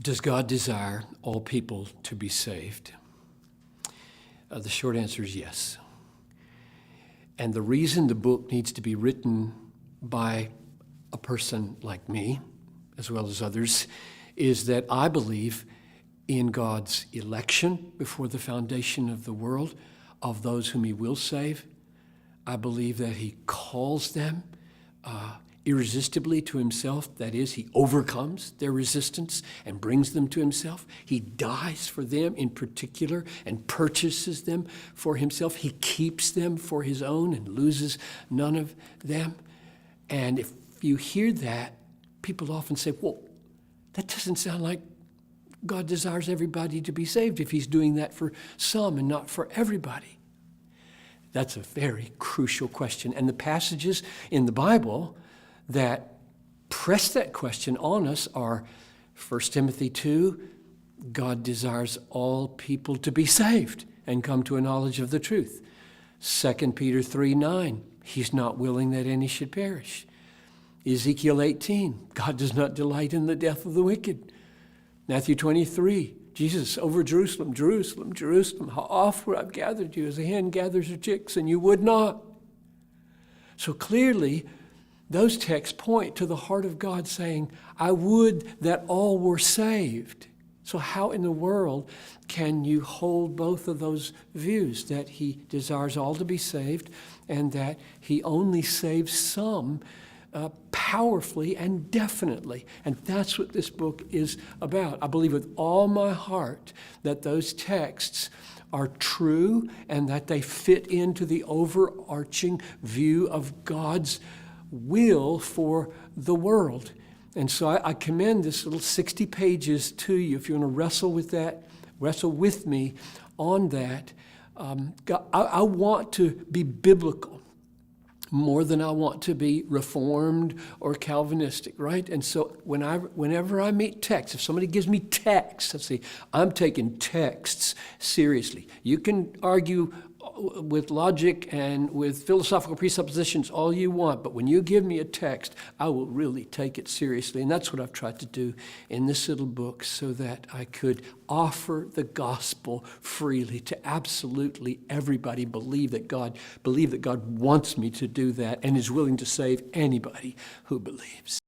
Does God desire all people to be saved? The short answer is yes. And the reason the book needs to be written by a person like me, as well as others, is that I believe in God's election before the foundation of the world of those whom he will save. I believe that he calls them irresistibly to himself. That is, he overcomes their resistance and brings them to himself. He dies for them in particular and purchases them for himself. He keeps them for his own and loses none of them. And if you hear that, people often say, well, that doesn't sound like God desires everybody to be saved if he's doing that for some and not for everybody. That's a very crucial question. And the passages in the Bible that press that question on us are 1 Timothy 2, God desires all people to be saved and come to a knowledge of the truth. 2 Peter 3:9, he's not willing that any should perish. Ezekiel 18, God does not delight in the death of the wicked. Matthew 23, Jesus over Jerusalem, Jerusalem, Jerusalem, how oft would I've gathered you as a hen gathers her chicks, and you would not. So clearly, those texts point to the heart of God saying, I would that all were saved. So how in the world can you hold both of those views, that he desires all to be saved and that he only saves some powerfully and definitely? And that's what this book is about. I believe with all my heart that those texts are true and that they fit into the overarching view of God's will for the world. And so I commend this little 60 pages to you. If you want to wrestle with that, wrestle with me on that. I want to be biblical more than I want to be Reformed or Calvinistic, right? And so whenever I meet texts, if somebody gives me texts, let's see, I'm taking texts seriously. You can argue with logic and with philosophical presuppositions all you want, but when you give me a text, I will really take it seriously. And that's what I've tried to do in this little book, so that I could offer the gospel freely to absolutely everybody. Believe that God wants me to do that and is willing to save anybody who believes.